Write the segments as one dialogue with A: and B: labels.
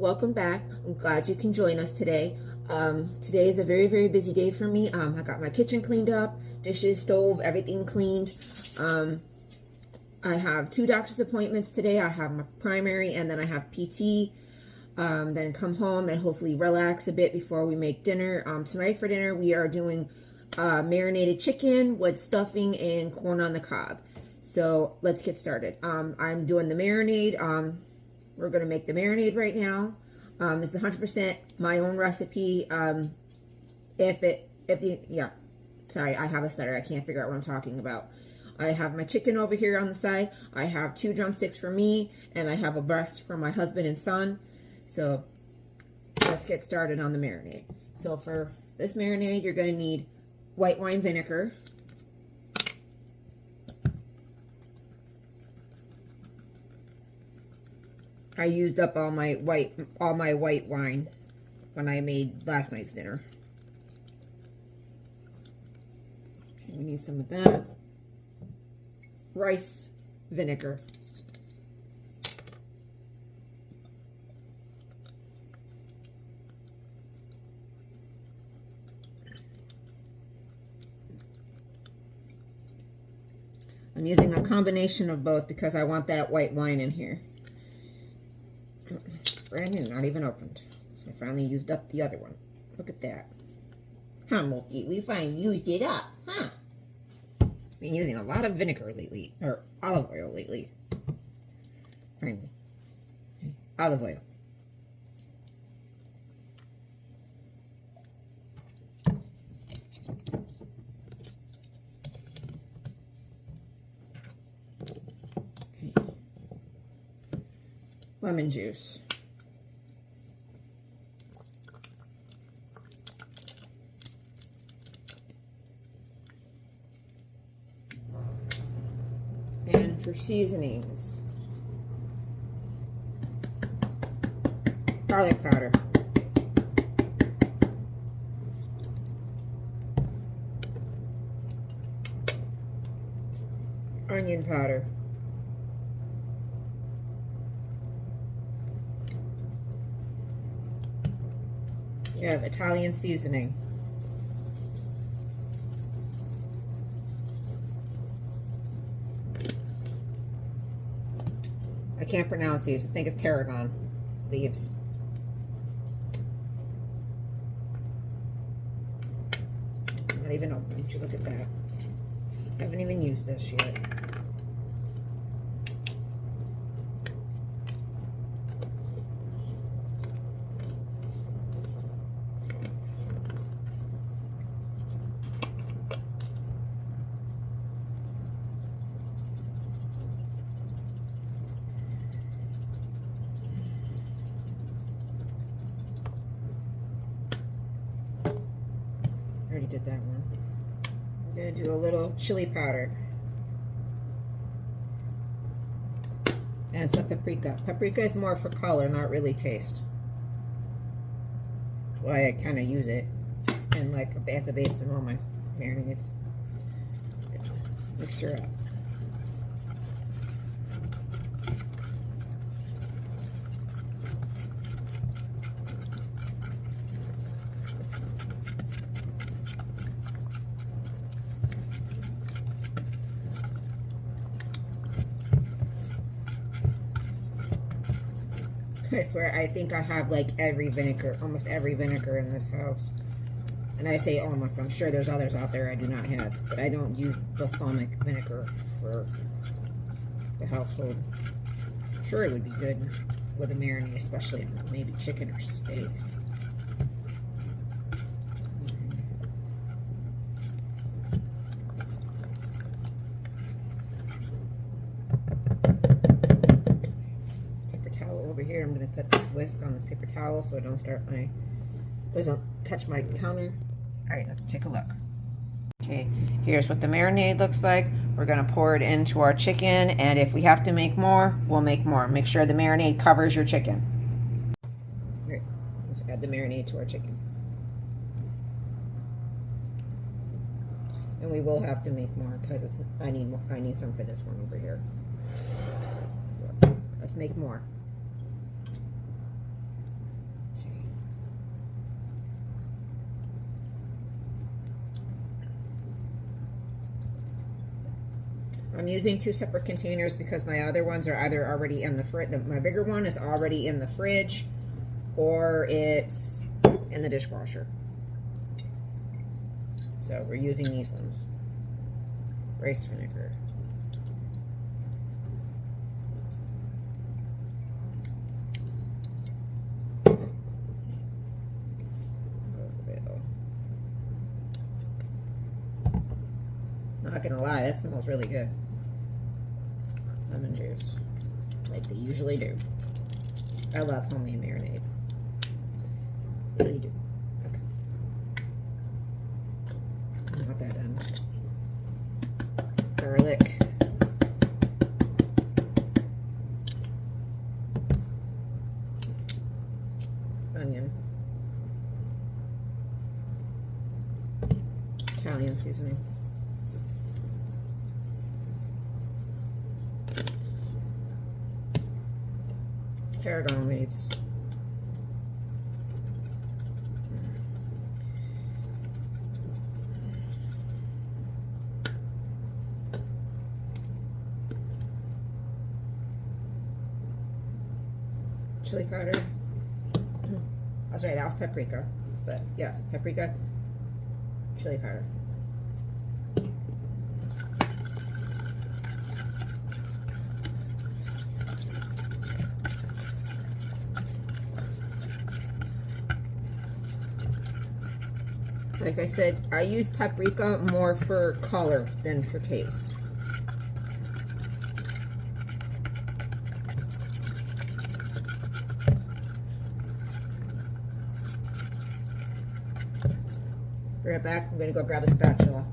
A: welcome back. I'm glad you can join us today. Today is a very, very busy day for me. I got my kitchen cleaned up, dishes, stove, everything cleaned. I have 2 doctor's appointments today. I have my primary and then I have PT. Then come home and hopefully relax a bit before we make dinner. Tonight for dinner we are doing marinated chicken with stuffing and corn on the cob. So let's get started. I'm doing the marinade. We're going to make the marinade right now. It's 100% my own recipe. Sorry, I have a stutter. I can't figure out what I'm talking about. I have my chicken over here on the side. I have 2 drumsticks for me, and I have a breast for my husband and son. So let's get started on the marinade. So for this marinade, you're going to need white wine vinegar. I used up all my white wine when I made last night's dinner. Okay, we need some of that. Rice vinegar. I'm using a combination of both because I want that white wine in here. Brand new, not even opened. So I finally used up the other one. Look at that. Huh, Mookie? We finally used it up, huh? Been using a lot of vinegar lately, or olive oil lately. Finally. Okay. Olive oil. Okay. Lemon juice. And for seasonings, garlic powder, onion powder, you have Italian seasoning, I can't pronounce these. I think it's tarragon leaves. Not even open. Would you look at that? I haven't even used this yet. Already did that one. We're going to do a little chili powder and some paprika. Paprika is more for color, not really taste. That's why I kind of use it and like as a base in all my marinades. Mix her up. I swear, I think I have like almost every vinegar in this house. And I say almost, I'm sure there's others out there I do not have. But I don't use balsamic vinegar for the household. I'm sure it would be good with a marinade, especially on maybe chicken or steak. Here, I'm going to put this whisk on this paper towel so it doesn't touch my counter. All right, let's take a look. Okay, here's what the marinade looks like. We're going to pour it into our chicken, and if we have to make more, we'll make more. Make sure the marinade covers your chicken. All right, let's add the marinade to our chicken. And we will have to make more because I need some for this one over here. So, let's make more. I'm using 2 separate containers because my other ones are either already in the fridge. My bigger one is already in the fridge, or it's in the dishwasher. So we're using these ones. Rice vinegar. Not gonna lie, that smells really good. Lemon juice, like they usually do. I love homemade marinades. Really do. Okay. Got that done. Garlic. Onion. Italian seasoning. Tarragon leaves. Chili powder. Oh, sorry, that was paprika. But yes, paprika, chili powder. Like I said, I use paprika more for color than for taste. Be right back. I'm going to go grab a spatula.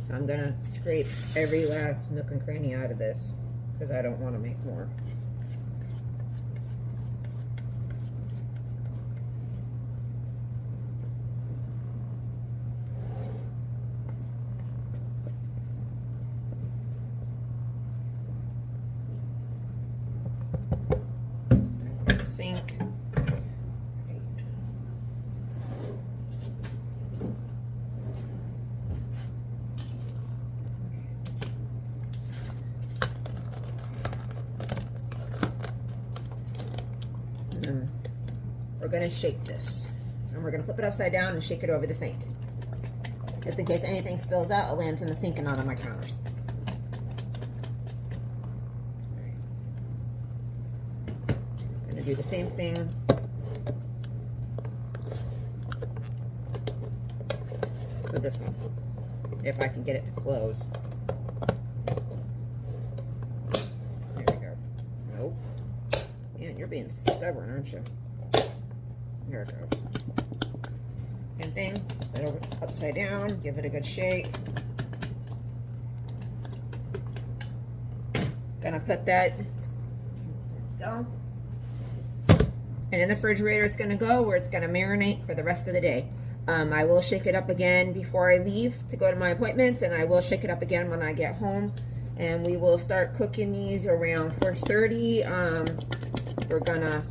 A: So I'm going to scrape every last nook and cranny out of this because I don't want to make more. Sink. We're going to shake this, and we're going to flip it upside down and shake it over the sink. Just in case anything spills out, it lands in the sink and not on my counters. Going to do the same thing with this one, if I can get it to close. There we go. Nope. Man, you're being stubborn, aren't you? There it goes. Same thing, put it over upside down, give it a good shake. Gonna put that, go. And in the refrigerator it's gonna go where it's gonna marinate for the rest of the day. I will shake it up again before I leave to go to my appointments, and I will shake it up again when I get home. And we will start cooking these around 4:30. We're gonna,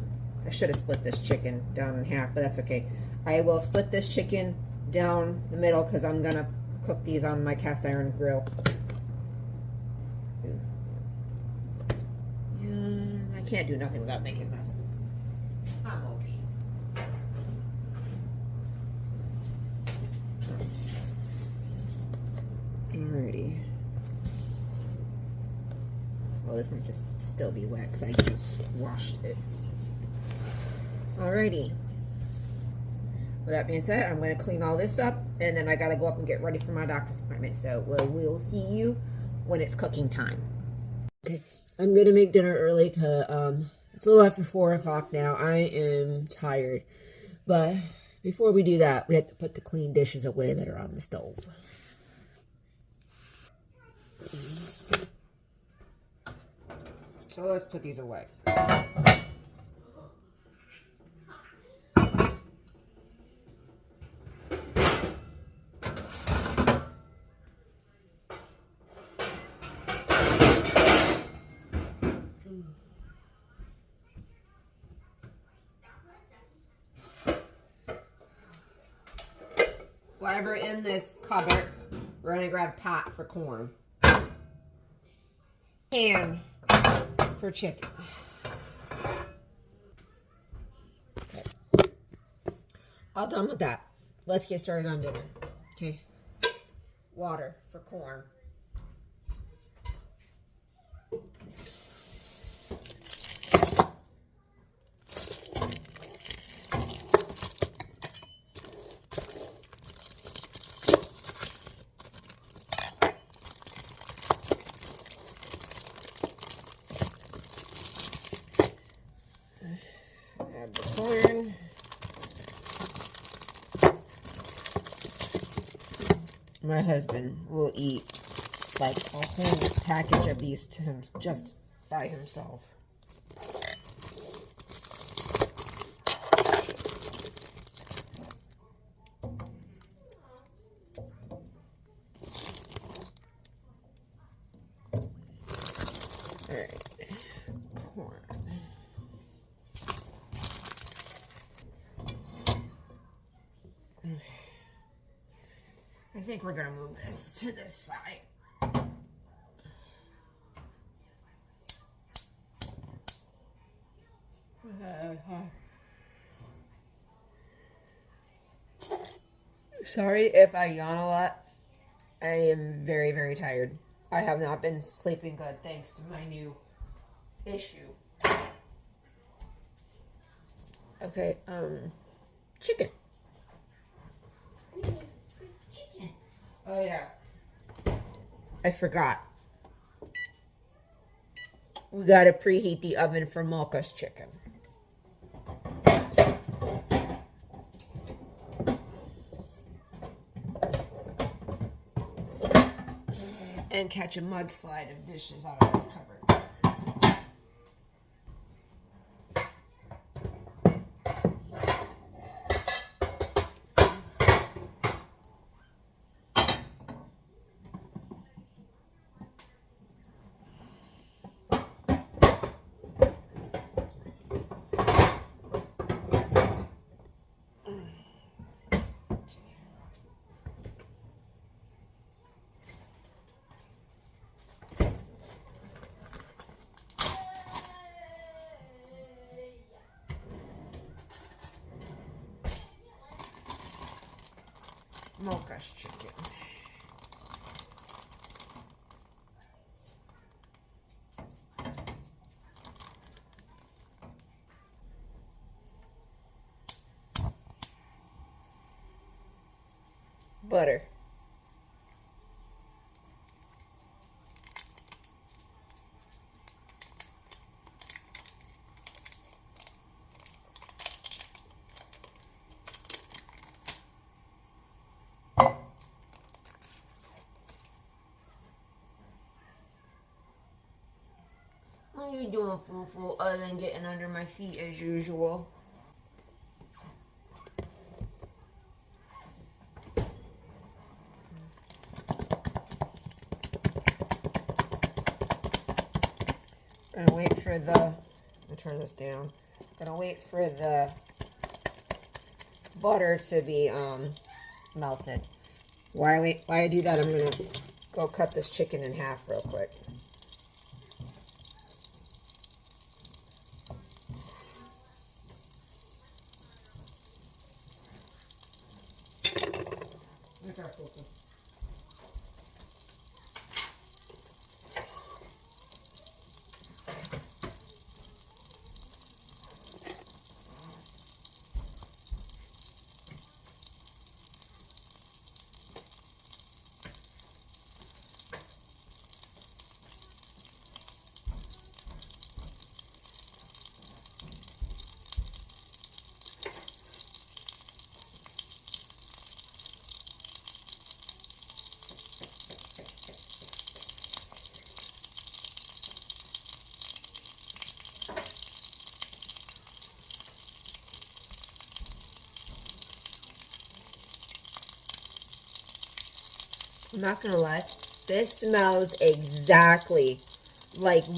A: I should have split this chicken down in half, but that's okay. I will split this chicken down the middle because I'm gonna cook these on my cast iron grill. And I can't do nothing without making messes. I'm okay. Alrighty. Well, this might just still be wet because I just washed it. Alrighty. With that being said, I'm going to clean all this up, and then I got to go up and get ready for my doctor's appointment. So we'll see you when it's cooking time. Okay, I'm going to make dinner early because it's a little after 4 o'clock now. I am tired. But before we do that, we have to put the clean dishes away that are on the stove. So let's put these away. While we're in this cupboard, we're going to grab pot for corn. Pan for chicken. All done with that. Let's get started on dinner. Okay. Water for corn. Add the corn. My husband will eat like a whole package of these to him just by himself. All right, corn. Okay. I think we're gonna move this to this side. Sorry if I yawn a lot. I am very, very tired. I have not been sleeping good thanks to my new issue. Okay, chicken. Chicken. Oh yeah. I forgot. We gotta preheat the oven for Malka's chicken. And catch a mudslide of dishes out of this cupboard. Malka's chicken. Butter. What are you doing, Foo-Foo, other than getting under my feet as usual? Gonna wait for the, let me turn this down. Gonna wait for the butter to be melted. Why I do that, I'm gonna go cut this chicken in half real quick. I'm not gonna lie, this smells exactly like the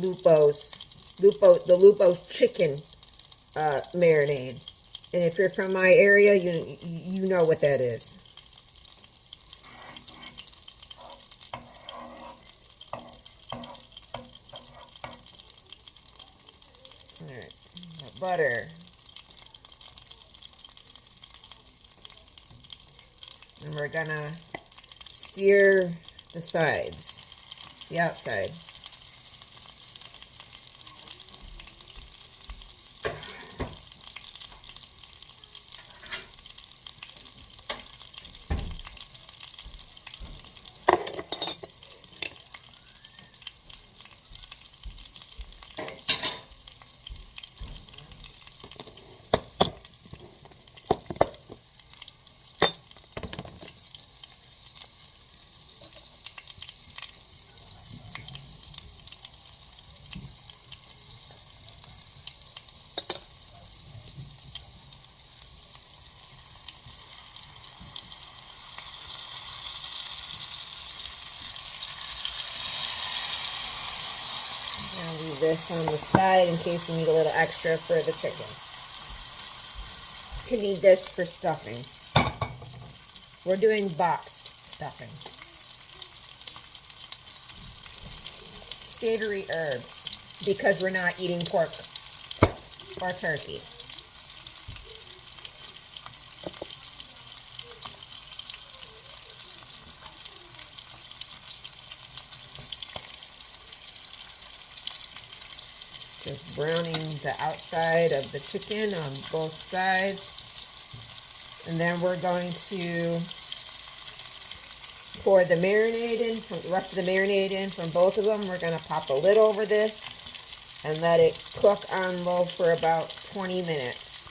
A: Lupo's chicken marinade. And if you're from my area, you know what that is. butter. And we're gonna sear the sides, the outside. I'll leave this on the side in case you need a little extra for the chicken. To need this for stuffing. We're doing boxed stuffing. Savory herbs, because we're not eating pork or turkey. Just browning the outside of the chicken on both sides. And then we're going to pour the marinade in, the rest of the marinade in from both of them. We're going to pop a lid over this and let it cook on low for about 20 minutes.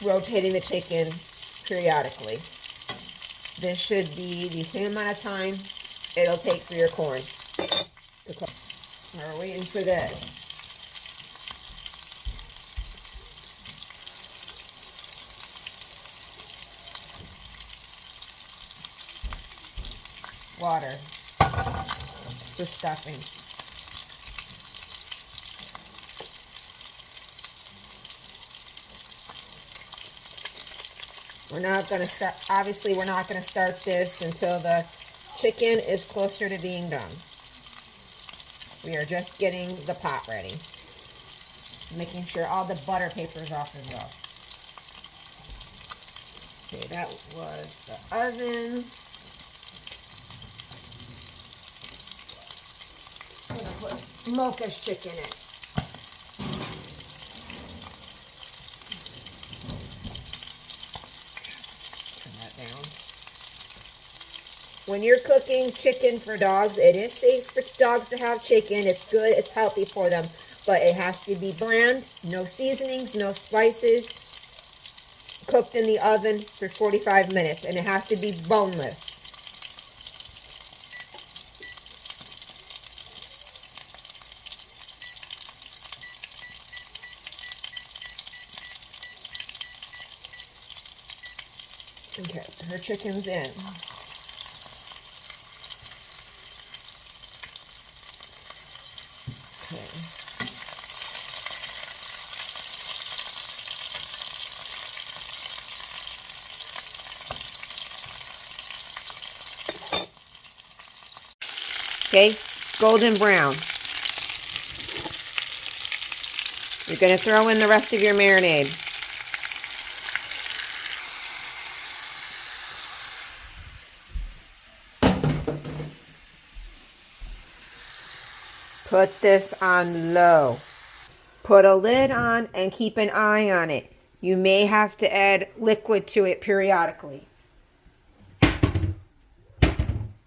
A: Rotating the chicken periodically. This should be the same amount of time it'll take for your corn to cook. We're waiting for this. Water for stuffing. We're not going to start, obviously we're not going to start this until the chicken is closer to being done. We are just getting the pot ready. Making sure all the butter paper is off as well. Okay, that was the oven. I'm going to put Mocha's chicken in. Turn that down. When you're cooking chicken for dogs, it is safe for dogs to have chicken. It's good, it's healthy for them, but it has to be bland, no seasonings, no spices, cooked in the oven for 45 minutes, and it has to be boneless. Okay, her chicken's in. Okay, golden brown. You're going to throw in the rest of your marinade. Put this on low. Put a lid on and keep an eye on it. You may have to add liquid to it periodically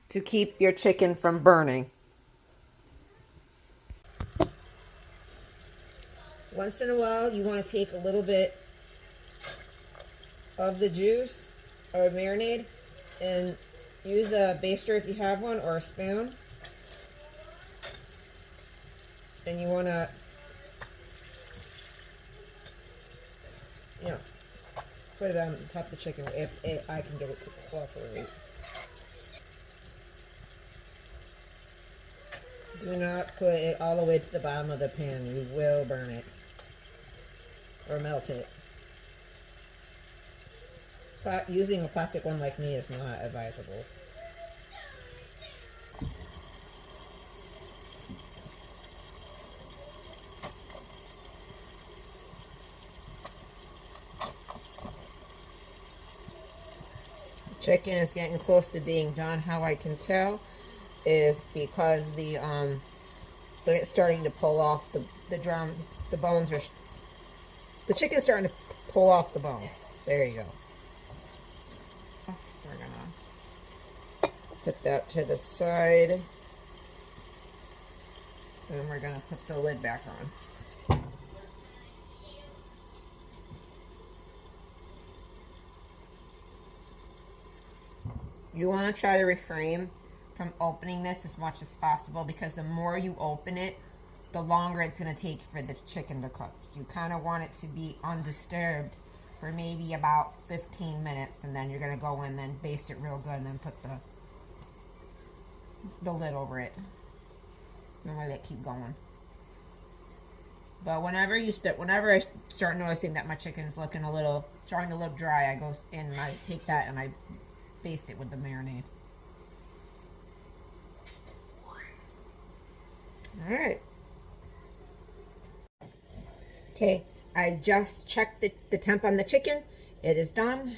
A: to keep your chicken from burning. Once in a while, you want to take a little bit of the juice or marinade and use a baster if you have one, or a spoon. And you want to, put it on top of the chicken if I can get it to cooperate. Do not put it all the way to the bottom of the pan. You will burn it or melt it. Using a plastic one like me is not advisable. Chicken is getting close to being done. How I can tell is because it's starting to pull off the drum. The bones are, the chicken's starting to pull off the bone. There you go. We're gonna put that to the side. And we're gonna put the lid back on. You want to try to refrain from opening this as much as possible, because the more you open it, the longer it's going to take for the chicken to cook. You kind of want it to be undisturbed for maybe about 15 minutes, and then you're going to go in and baste it real good and then put the lid over it. And let it keep going. But whenever I start noticing that my chicken's looking starting to look dry, I go in and I take that and I baste it with the marinade. Alright. Okay, I just checked the temp on the chicken. It is done.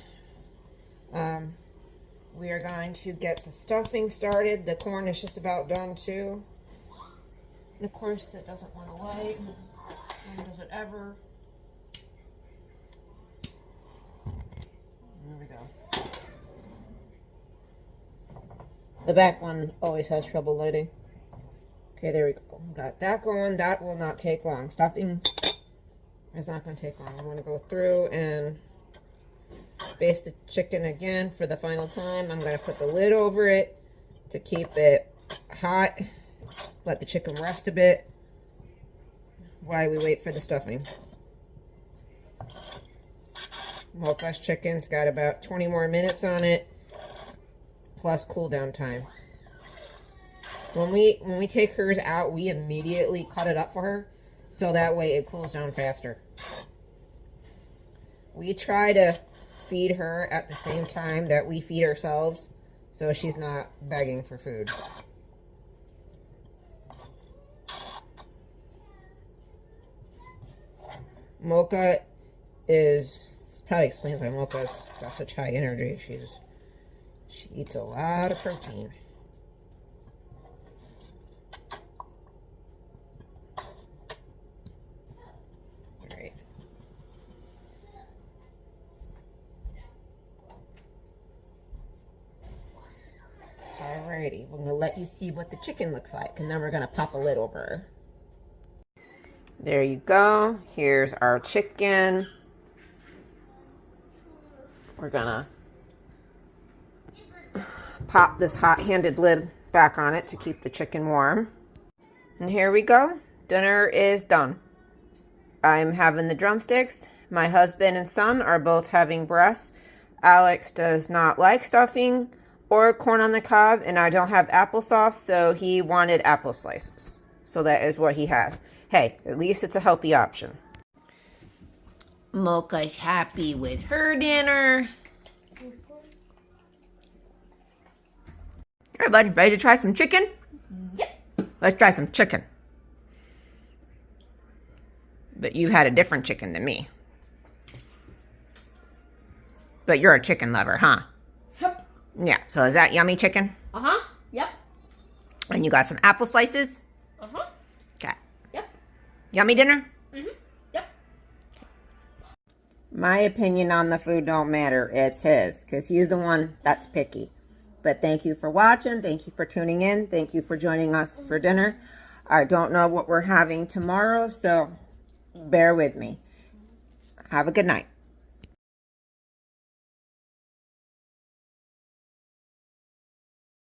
A: We are going to get the stuffing started. The corn is just about done too. And of course, it doesn't want to light. When does it ever? There we go. The back one always has trouble lighting. Okay, there we go. Got that going. That will not take long. Stuffing is not going to take long. I'm going to go through and baste the chicken again for the final time. I'm going to put the lid over it to keep it hot. Let the chicken rest a bit while we wait for the stuffing. Mocha's chicken's got about 20 more minutes on it, plus cool down time. When we take hers out, we immediately cut it up for her, so that way it cools down faster. We try to feed her at the same time that we feed ourselves, so she's not begging for food. Mocha probably explains why Mocha's got such high energy. She eats a lot of protein. Alright. Alrighty, we're going to let you see what the chicken looks like, and then we're going to pop a lid over her. There you go. Here's our chicken. We're gonna pop this hot-handed lid back on it to keep the chicken warm. And here we go. Dinner is done. I'm having the drumsticks. My husband and son are both having breasts. Alex does not like stuffing or corn on the cob, and I don't have applesauce, so he wanted apple slices. So that is what he has. Hey, at least it's a healthy option. Mocha's happy with her dinner. All right, bud, ready to try some chicken? Yep. Let's try some chicken. But you had a different chicken than me. But you're a chicken lover, huh?
B: Yep.
A: Yeah, so is that yummy chicken?
B: Uh-huh. Yep.
A: And you got some apple slices?
B: Uh-huh.
A: Okay.
B: Yep.
A: Yummy dinner?
B: Mm-hmm. Yep.
A: My opinion on the food don't matter. It's his, because he's the one that's picky. But thank you for watching. Thank you for tuning in. Thank you for joining us for dinner. I don't know what we're having tomorrow, so bear with me. Have a good night.